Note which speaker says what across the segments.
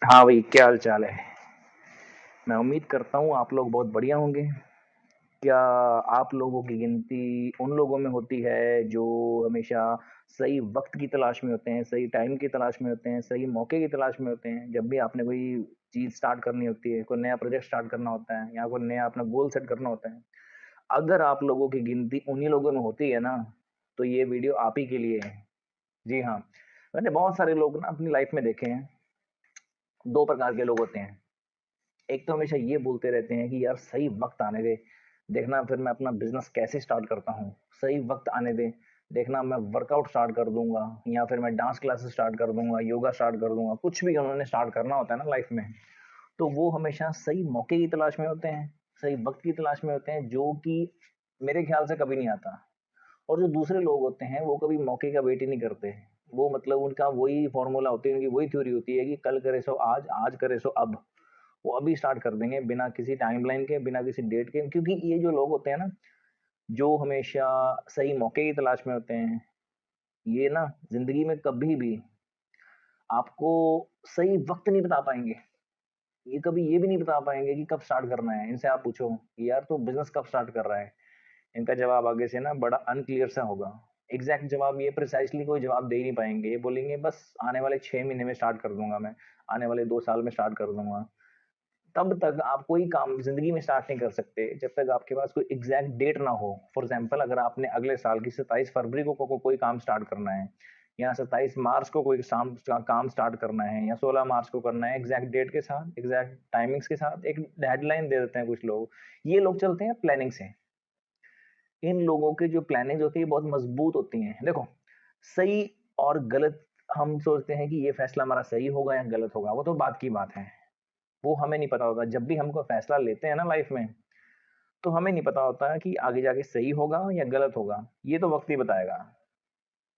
Speaker 1: हाँ भाई, क्या हाल चाल है। मैं उम्मीद करता हूँ आप लोग बहुत बढ़िया होंगे। क्या आप लोगों की गिनती उन लोगों में होती है जो हमेशा सही वक्त की तलाश में होते हैं, सही टाइम की तलाश में होते हैं, सही मौके की तलाश में होते हैं? जब भी आपने कोई चीज़ स्टार्ट करनी होती है, कोई नया प्रोजेक्ट स्टार्ट करना होता है या कोई नया अपना गोल सेट करना होता है, अगर आप लोगों की गिनती उन्हीं लोगों में होती है ना, तो ये वीडियो आप ही के लिए है। जी हाँ, मैंने बहुत सारे लोग ना अपनी लाइफ में देखे हैं। दो प्रकार के लोग होते हैं। एक तो हमेशा ये बोलते रहते हैं कि यार सही वक्त आने दे, देखना फिर मैं अपना बिजनेस कैसे स्टार्ट करता हूँ। सही वक्त आने दे, देखना मैं वर्कआउट स्टार्ट कर दूंगा, या फिर मैं डांस क्लासेस स्टार्ट कर दूंगा, योगा स्टार्ट कर दूंगा। कुछ भी उन्होंने स्टार्ट करना होता है ना लाइफ में, तो वो हमेशा सही मौके की तलाश में होते हैं, सही वक्त की तलाश में होते हैं, जो कि मेरे ख्याल से कभी नहीं आता। और जो दूसरे लोग होते हैं वो कभी मौके का वेट ही नहीं करते। वो मतलब उनका वही फॉर्मूला होती है, उनकी वही थ्योरी होती है कि कल करे सो आज, आज करे सो अब। वो अभी स्टार्ट कर देंगे बिना किसी टाइमलाइन के, बिना किसी डेट के। क्योंकि ये जो लोग होते हैं ना, जो हमेशा सही मौके की तलाश में होते हैं, ये ना जिंदगी में कभी भी आपको सही वक्त नहीं बता पाएंगे। ये कभी ये भी नहीं बता पाएंगे कि कब स्टार्ट करना है। इनसे आप पूछो कि यार तू बिजनेस कब स्टार्ट कर रहा है, इनका जवाब आगे से ना बड़ा अनक्लियर सा होगा। एग्जैक्ट जवाब, ये प्रिसाइसली कोई जवाब दे ही नहीं पाएंगे। ये बोलेंगे बस आने वाले 6 महीने में स्टार्ट कर दूंगा मैं, आने वाले 2 साल में स्टार्ट कर दूंगा। तब तक आप कोई काम जिंदगी में स्टार्ट नहीं कर सकते जब तक आपके पास कोई एग्जैक्ट डेट ना हो। फॉर एग्जाम्पल, अगर आपने अगले साल की 27 फरवरी को कोई काम स्टार्ट करना है, या 27 मार्च को कोई काम स्टार्ट करना है, या 16 मार्च को करना है, एग्जैक्ट डेट के साथ, एग्जैक्ट टाइमिंग्स के साथ एक डेडलाइन दे देते हैं कुछ लोग। ये लोग चलते हैं प्लानिंग से। इन लोगों की जो प्लानिंग होती है बहुत मजबूत होती हैं। देखो, सही और गलत, हम सोचते हैं कि ये फैसला हमारा सही होगा या गलत होगा, वो तो बात की बात है। वो हमें नहीं पता होता। जब भी हम कोई फैसला लेते हैं ना लाइफ में, तो हमें नहीं पता होता है कि आगे जाके सही होगा या गलत होगा। ये तो वक्त ही बताएगा।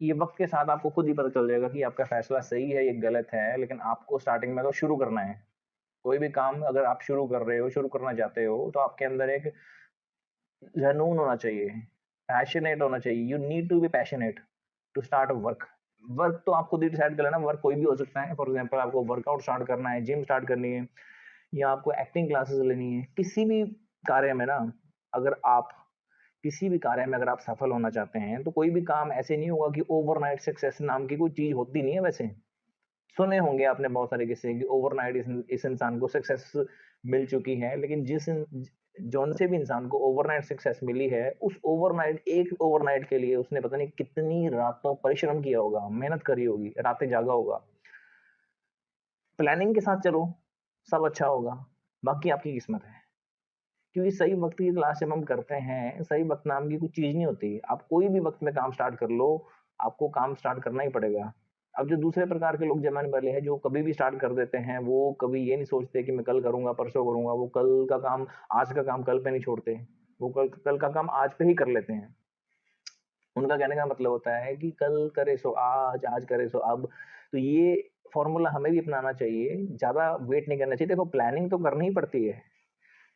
Speaker 1: ये वक्त के साथ आपको खुद ही पता चल जाएगा कि आपका फैसला सही है या गलत है। लेकिन आपको स्टार्टिंग में तो शुरू करना है। कोई भी काम अगर आप शुरू कर रहे हो, शुरू करना चाहते हो, तो आपके अंदर एक जनून होना चाहिए, पैशनेट होना चाहिए। You need to be passionate to start a work. Work तो आप खुद ही डिसाइड कर लेना, वर्क कोई भी हो सकता है। फॉर एग्जाम्पल, आपको वर्कआउट स्टार्ट करना है, जिम स्टार्ट करनी है, या आपको एक्टिंग क्लासेस लेनी है। किसी भी कार्य में ना, अगर आप किसी भी कार्य में अगर आप सफल होना चाहते हैं, तो कोई भी काम ऐसे नहीं होगा कि ओवरनाइट सक्सेस नाम की कोई चीज होती नहीं है। वैसे सुने होंगे आपने बहुत सारे किस्से कि ओवरनाइट इस इंसान को सक्सेस मिल चुकी है। लेकिन जौन से भी इंसान को ओवरनाइट सक्सेस मिली है, उस ओवरनाइट, एक ओवरनाइट के लिए उसने पता नहीं कितनी रातों परिश्रम किया होगा, मेहनत करी होगी, रातें जागा होगा। प्लानिंग के साथ चलो, सब अच्छा होगा। बाकी आपकी किस्मत है। क्योंकि सही वक्त की तलाश जब हम करते हैं, सही वक्त नाम की कुछ चीज नहीं होती। आप कोई भी वक्त में काम स्टार्ट कर लो, आपको काम स्टार्ट करना ही पड़ेगा। अब जो दूसरे प्रकार के लोग जमाने वाले हैं, जो कभी भी स्टार्ट कर देते हैं, वो कभी ये नहीं सोचते कि मैं कल करूंगा, परसों करूंगा। वो कल का काम, आज का काम कल पे नहीं छोड़ते। वो कल कल का काम आज पे ही कर लेते हैं। उनका कहने का मतलब होता है कि कल करे सो आज, आज करे सो अब। तो ये फॉर्मूला हमें भी अपनाना चाहिए। ज्यादा वेट नहीं करना चाहिए। देखो, प्लानिंग तो करनी ही पड़ती है।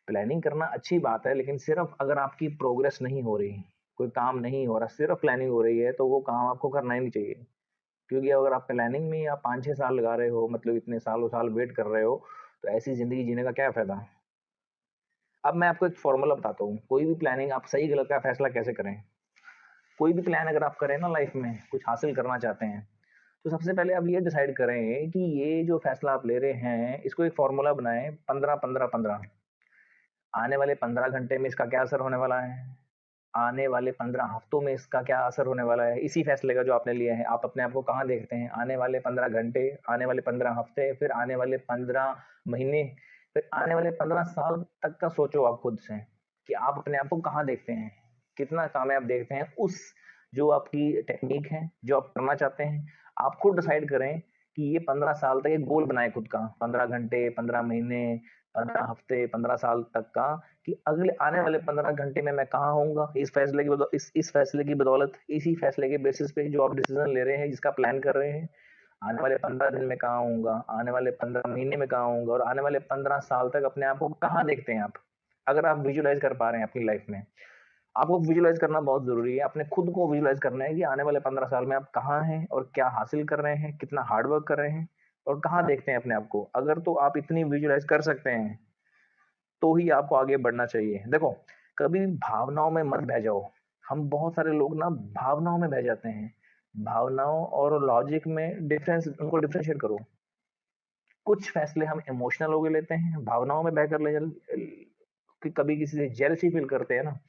Speaker 1: प्लानिंग करना अच्छी बात है, लेकिन सिर्फ अगर आपकी प्रोग्रेस नहीं हो रही, कोई काम नहीं हो रहा, सिर्फ प्लानिंग हो रही है, तो वो काम आपको करना ही नहीं चाहिए। क्योंकि अगर आप प्लानिंग में आप 5-6 साल लगा रहे हो, मतलब इतने सालों साल वेट कर रहे हो, तो ऐसी जिंदगी जीने का क्या फायदा। अब मैं आपको एक फॉर्मूला बताता हूँ, कोई भी प्लानिंग आप सही गलत का फैसला कैसे करें। कोई भी प्लान अगर आप करें ना लाइफ में, कुछ हासिल करना चाहते हैं, तो सबसे पहले आप ये डिसाइड करें कि ये जो फैसला आप ले रहे हैं, इसको एक फॉर्मूला बनाएं, 15-15-15। आने वाले 15 घंटे में इसका क्या असर होने वाला है, आने वाले 15 हफ्तों में इसका क्या असर होने वाला है। इसी फैसले का जो आपने लिया है, आप अपने आप को कहाँ देखते हैं आने वाले 15 घंटे, आने वाले 15 हफ्ते, फिर आने वाले 15 महीने, फिर आने वाले 15 साल तक का सोचो आप खुद से कि आप अपने आप को कहाँ देखते हैं, कितना कामयाब देखते हैं उस जो आपकी टेक्निक है, जो आप करना चाहते हैं। आप खुद डिसाइड करें कि ये 15 साल तक एक गोल बनाए खुद का, 15 घंटे, 15 महीने, 15 हफ्ते, 15 साल तक का, कि अगले आने वाले 15 घंटे में मैं कहाँ होऊंगा। इस फैसले की इस फैसले की बदौलत, इसी फैसले के बेसिस पे जो आप डिसीजन ले रहे हैं, जिसका प्लान कर रहे हैं, आने वाले 15 दिन में कहाँ होऊंगा, आने वाले 15 महीने में कहाँ होऊंगा, और आने वाले 15 साल तक अपने आप को कहाँ देखते हैं आप। अगर आप विजुलाइज कर पा रहे हैं अपनी लाइफ में, आपको विजुलाइज करना बहुत जरूरी है। अपने खुद को विजुलाइज करना है कि आने वाले 15 साल में आप कहाँ हैं और क्या हासिल कर रहे हैं, कितना हार्ड वर्क कर रहे हैं, और कहाँ देखते हैं अपने आप को? अगर तो आप इतनी विजुअलाइज़ कर सकते हैं, तो ही आपको आगे बढ़ना चाहिए। देखो, कभी भावनाओं में मत बह जाओ। हम बहुत सारे लोग ना भावनाओं में बह जाते हैं। भावनाओं और लॉजिक में उनको डिफरेंशिएट करो। कुछ फैसले हम इमोशनल होके लेते हैं, भावनाओं में बहकर ले जल कि कभी किसी से जेलसी फील करते हैं ना,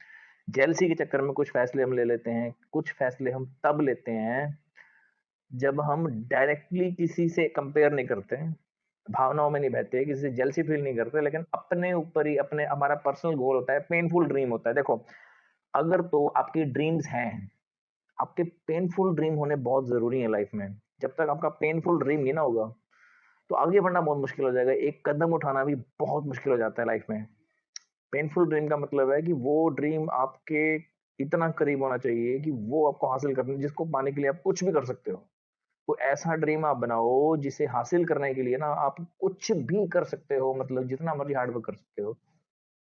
Speaker 1: जेलसी के चक्कर में कुछ फैसले हम ले लेते हैं। कुछ फैसले हम तब लेते हैं जब हम डायरेक्टली किसी से कंपेयर नहीं करते हैं, भावनाओं में नहीं बहते, किसी से जेलसी फील नहीं करते, लेकिन अपने ऊपर ही अपने हमारा पर्सनल गोल होता है, पेनफुल ड्रीम होता है। देखो, अगर तो आपकी ड्रीम्स हैं, आपके पेनफुल ड्रीम होने बहुत ज़रूरी है लाइफ में। जब तक आपका पेनफुल ड्रीम नहीं ना होगा, तो आगे बढ़ना बहुत मुश्किल हो जाएगा, एक कदम उठाना भी बहुत मुश्किल हो जाता है लाइफ में। पेनफुल ड्रीम का मतलब है कि वो ड्रीम आपके इतना करीब होना चाहिए कि वो आपको हासिल करने जिसको पाने के लिए आप कुछ भी कर सकते हो। कोई ऐसा ड्रीम आप बनाओ जिसे हासिल करने के लिए ना आप कुछ भी कर सकते हो, मतलब जितना मर्जी हार्ड वर्क कर सकते हो।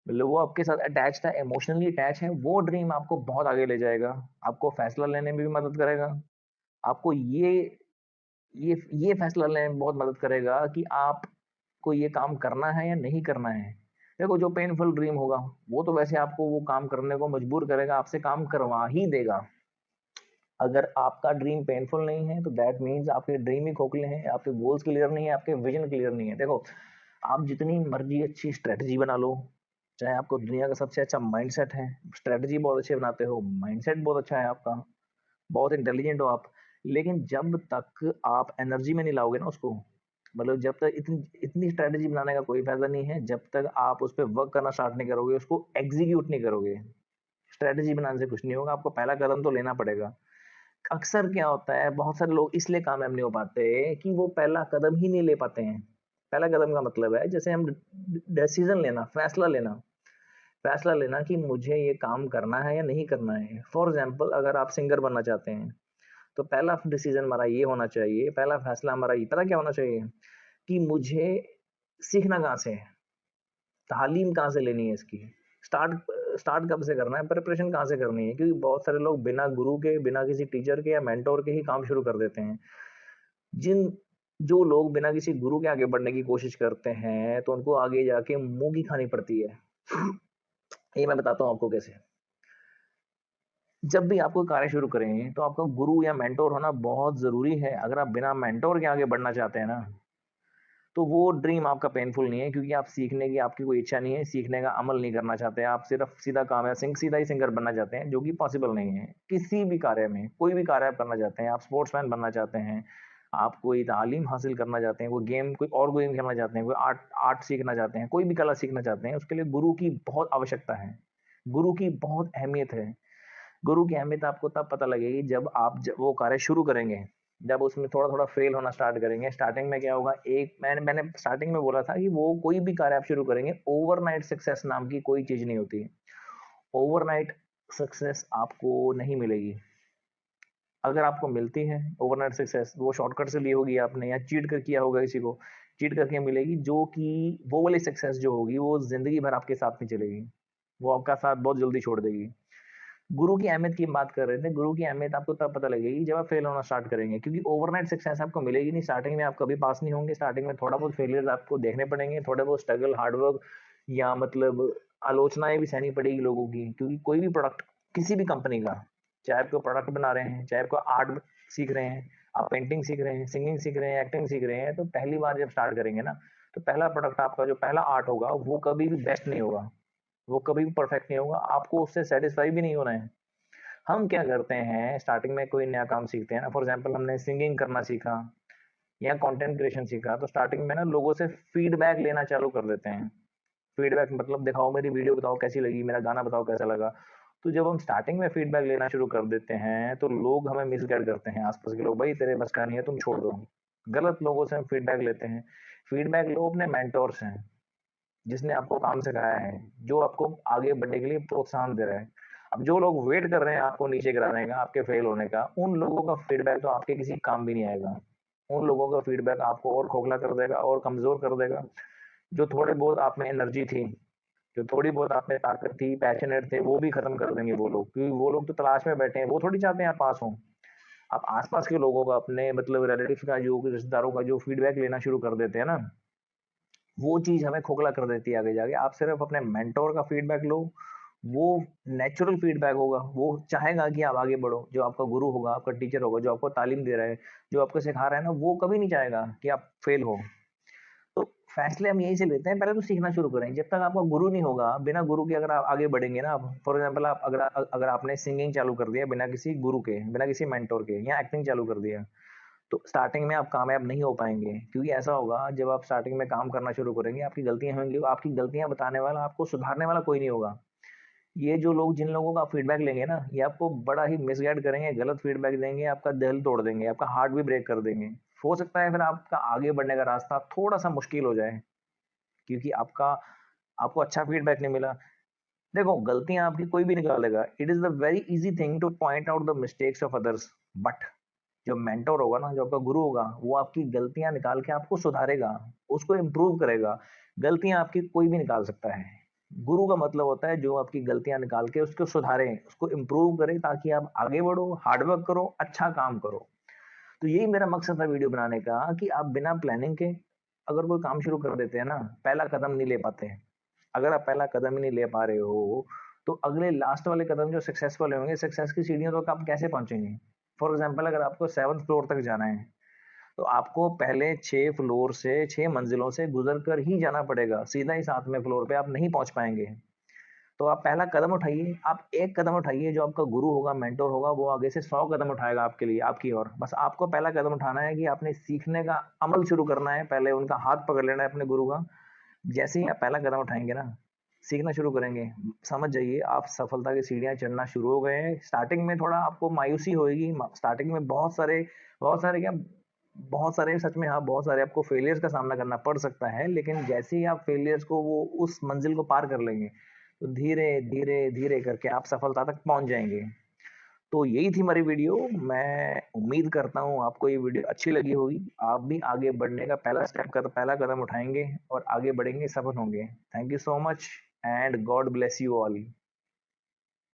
Speaker 1: मतलब वो आपके साथ अटैच्ड है, इमोशनली अटैच है, वो ड्रीम आपको बहुत आगे ले जाएगा। आपको फैसला लेने में भी मदद करेगा। आपको ये फैसला लेने में बहुत मदद करेगा कि आपको ये काम करना है या नहीं करना है। देखो, जो पेनफुल ड्रीम होगा, वो तो वैसे आपको वो काम करने को मजबूर करेगा, आपसे काम करवा ही देगा। अगर आपका ड्रीम पेनफुल नहीं है, तो दैट मीन्स आपके ड्रीम ही खोखले हैं, आपके गोल्स क्लियर नहीं है, आपके विजन क्लियर नहीं है। देखो, आप जितनी मर्जी अच्छी स्ट्रेटजी बना लो, चाहे आपको दुनिया का सबसे अच्छा माइंडसेट है, स्ट्रेटजी बहुत अच्छे बनाते हो, माइंडसेट बहुत अच्छा है आपका, बहुत इंटेलिजेंट हो आप, लेकिन जब तक आप एनर्जी में नहीं लाओगे ना उसको, मतलब जब तक इतनी इतनी स्ट्रेटजी बनाने का कोई फायदा नहीं है, जब तक आप उस पर वर्क करना स्टार्ट नहीं करोगे, उसको एग्जीक्यूट नहीं करोगे। स्ट्रेटजी बनाने से कुछ नहीं होगा, आपको पहला कदम तो लेना पड़ेगा। अक्सर क्या होता है, बहुत सारे लोग इसलिए कामयाब नहीं हो पाते कि वो पहला कदम ही नहीं ले पाते हैं। पहला कदम का मतलब है, जैसे हम डिसीजन लेना, फैसला लेना कि मुझे ये काम करना है या नहीं करना है। फॉर एग्जाम्पल, अगर आप सिंगर बनना चाहते हैं, तो पहला डिसीजन हमारा ये होना चाहिए, पहला फैसला हमारा ये पता क्या होना चाहिए कि मुझे सीखना कहाँ से है, तालीम कहाँ से लेनी है इसकी, स्टार्ट स्टार्ट कब से करना है, प्रिपरेशन कहाँ से करनी है। क्योंकि बहुत सारे लोग बिना गुरु के, बिना किसी टीचर के या मेंटोर के ही काम शुरू कर देते हैं। जिन जो लोग बिना किसी गुरु के आगे बढ़ने की कोशिश करते हैं, तो उनको आगे जाके मुंह की खानी पड़ती है। ये मैं बताता हूँ आपको कैसे। जब भी आप कोई कार्य शुरू करें, तो आपका गुरु या मेंटोर होना बहुत जरूरी है। अगर आप बिना मेंटोर के आगे बढ़ना चाहते हैं ना, तो वो ड्रीम आपका पेनफुल नहीं है, क्योंकि आप सीखने की आपकी कोई इच्छा नहीं है, सीखने का अमल नहीं करना चाहते, आप सिर्फ सीधा काम है सीधा ही सिंगर बनना चाहते हैं, जो कि पॉसिबल नहीं है। किसी भी कार्य में, कोई भी कार्य आप करना चाहते हैं, आप स्पोर्ट्समैन बनना चाहते हैं, आप कोई तालीम हासिल करना चाहते हैं, कोई गेम, कोई और गेम खेलना चाहते हैं, कोई आर्ट आर्ट सीखना चाहते हैं, कोई भी कला सीखना चाहते हैं, उसके लिए गुरु की बहुत आवश्यकता है। गुरु की बहुत अहमियत है। गुरु की अहमियत आपको तब पता लगेगी जब वो कार्य शुरू करेंगे, जब उसमें थोड़ा थोड़ा फेल होना स्टार्ट करेंगे। स्टार्टिंग में क्या होगा, एक मैंने स्टार्टिंग में बोला था कि वो कोई भी कार्य आप शुरू करेंगे, ओवरनाइट सक्सेस नाम की कोई चीज नहीं होती। ओवरनाइट सक्सेस आपको नहीं मिलेगी। अगर आपको मिलती है ओवरनाइट सक्सेस, वो शॉर्टकट से ली होगी आपने, या चीट कर किया होगा किसी को, चीट करके मिलेगी। जो कि वो वाली सक्सेस जो होगी, वो जिंदगी भर आपके साथ नहीं चलेगी, वो आपका साथ बहुत जल्दी छोड़ देगी। गुरु की अहमियत की बात कर रहे थे। गुरु की अहमियत आपको तब पता लगेगी जब आप फेल होना स्टार्ट करेंगे, क्योंकि ओवरनाइट सक्सेस आपको मिलेगी नहीं। स्टार्टिंग में आप कभी पास नहीं होंगे, स्टार्टिंग में थोड़ा बहुत फेलियर्स आपको देखने पड़ेंगे, थोड़े बहुत स्ट्रगल, हार्डवर्क, या मतलब आलोचनाएं भी सहनी पड़ेगी लोगों की। क्योंकि कोई भी प्रोडक्ट, किसी भी कंपनी का, चाहे आपको प्रोडक्ट बना रहे हैं, चाहे आपको आर्ट सीख रहे हैं, आप पेंटिंग सीख रहे हैं, सिंगिंग सीख रहे हैं, एक्टिंग सीख रहे हैं, तो पहली बार जब स्टार्ट करेंगे ना, तो पहला प्रोडक्ट आपका, जो पहला आर्ट होगा, वो कभी भी बेस्ट नहीं होगा, वो कभी भी परफेक्ट नहीं होगा, आपको उससे सेटिस्फाई भी नहीं होना है। हम क्या करते हैं, स्टार्टिंग में कोई नया काम सीखते हैं ना, फॉर एग्जांपल हमने सिंगिंग करना सीखा या कंटेंट क्रिएशन सीखा, तो स्टार्टिंग में ना लोगों से फीडबैक लेना चालू कर देते हैं। फीडबैक मतलब दिखाओ मेरी वीडियो, बताओ कैसी लगी, मेरा गाना बताओ कैसा लगा। तो जब हम स्टार्टिंग में फीडबैक लेना शुरू कर देते हैं, तो लोग हमें मिसगाइड करते हैं, आसपास के लोग, भाई तेरे बस का नहीं है, तुम छोड़ दो। गलत लोगों से हम फीडबैक लेते हैं। फीडबैक लो अपने मेंटोर से, जिसने आपको काम सिखाया है, जो आपको आगे बढ़ने के लिए प्रोत्साहन दे रहा है। अब जो लोग वेट कर रहे हैं आपको नीचे गिराने का, आपके फेल होने का, उन लोगों का फीडबैक तो आपके किसी काम भी नहीं आएगा। उन लोगों का फीडबैक आपको और खोखला कर देगा और कमजोर कर देगा। जो थोड़े बहुत आप में एनर्जी थी, जो थोड़ी बहुत आप में ताकत थी, पैशनेट थे, वो भी खत्म कर देंगे वो लोग, क्योंकि वो लोग तो तलाश में बैठे हैं, वो थोड़ी चाहते हैं आप पास हो। आप आस-पास के लोगों का, अपने मतलब रिलेटिव्स का, जो रिश्तेदारों का जो फीडबैक लेना शुरू कर देते हैं ना, वो चीज़ हमें खोखला कर देती है आगे जाके। आप सिर्फ़ अपने मेंटर का फीडबैक लो, वो नेचुरल फीडबैक होगा, वो चाहेगा कि आप आगे बढ़ो। जो आपका गुरु होगा, आपका टीचर होगा, जो आपको तालीम दे रहा है, जो आपको सिखा रहा है ना, वो कभी नहीं चाहेगा कि आप फेल हो। तो फैसले हम यहीं से लेते हैं, पहले तो सीखना शुरू करें। जब तक आपका गुरु नहीं होगा, बिना गुरु के अगर आप आगे बढ़ेंगे ना, आप फॉर एग्ज़ाम्पल आप अगर आपने सिंगिंग चालू कर दिया बिना किसी गुरु के, बिना किसी मेंटर के, या एक्टिंग चालू कर दिया, तो स्टार्टिंग में आप कामयाब नहीं हो पाएँगे। क्योंकि ऐसा होगा, जब आप स्टार्टिंग में काम करना शुरू करेंगे, आपकी गलतियाँ होंगी, आपकी गलतियाँ बताने वाला, आपको सुधारने वाला कोई नहीं होगा। ये जो लोग, जिन लोगों का फीडबैक लेंगे ना, ये आपको बड़ा ही मिसगाइड करेंगे, गलत फीडबैक देंगे, आपका दिल तोड़ देंगे, आपका हार्ट भी ब्रेक कर देंगे। हो सकता है फिर आपका आगे बढ़ने का रास्ता थोड़ा-सा मुश्किल हो जाए, क्योंकि आपको अच्छा फीडबैक नहीं मिला। देखो, गलतियाँ आपकी कोई भी निकालेगा। It is the very easy thing two point out the mistakes of others, but जो मेंटर होगा ना, जो आपका गुरु होगा, वो आपकी गलतियाँ निकाल के आपको सुधारेगा, उसको इम्प्रूव करेगा। गलतियाँ आपकी कोई भी निकाल सकता है। गुरु का मतलब होता है जो आपकी गलतियाँ निकाल के उसको सुधारे, उसको इम्प्रूव करे, ताकि आप आगे बढ़ो, हार्ड वर्क करो, अच्छा काम करो। तो यही मेरा मकसद था वीडियो बनाने का, कि आप बिना प्लानिंग के अगर कोई काम शुरू कर देते हैं ना, पहला कदम नहीं ले पाते। अगर आप पहला कदम ही नहीं ले पा रहे हो, तो अगले लास्ट वाले कदम जो सक्सेसफुल होंगे, सक्सेस की सीढ़ियों तक आप कैसे पहुँचेंगे? फॉर एग्ज़ाम्पल, अगर आपको 7th फ्लोर तक जाना है, तो आपको पहले 6 फ्लोर से, 6 मंजिलों से गुज़र कर ही जाना पड़ेगा। सीधा ही 7वें फ्लोर पे आप नहीं पहुँच पाएँगे। तो आप पहला कदम उठाइए, आप एक कदम उठाइए, जो आपका गुरु होगा, मेंटर होगा, वो आगे से 100 कदम उठाएगा आपके लिए, आपकी ओर। बस आपको पहला कदम उठाना है कि आपने सीखने का अमल शुरू करना है, पहले उनका हाथ पकड़ लेना है अपने गुरु का। जैसे ही आप पहला कदम उठाएँगे ना, सीखना शुरू करेंगे, समझ जाइए आप सफलता की सीढ़ियाँ चढ़ना शुरू हो गए हैं। स्टार्टिंग में थोड़ा आपको मायूसी होएगी, म स्टार्टिंग में बहुत सारे क्या बहुत सारे सच में, हाँ, बहुत सारे आपको फेलियर्स का सामना करना पड़ सकता है, लेकिन जैसे ही आप फेलियर्स को, वो उस मंज़िल को पार कर लेंगे, तो धीरे, धीरे, धीरे करके आप सफलता तक पहुँच जाएँगे। तो यही थी हमारी वीडियो। मैं उम्मीद करता हूँ आपको ये वीडियो अच्छी लगी होगी। आप भी आगे बढ़ने का पहला कदम उठाएँगे और आगे बढ़ेंगे, सफल होंगे। Thank you so much and God bless you all.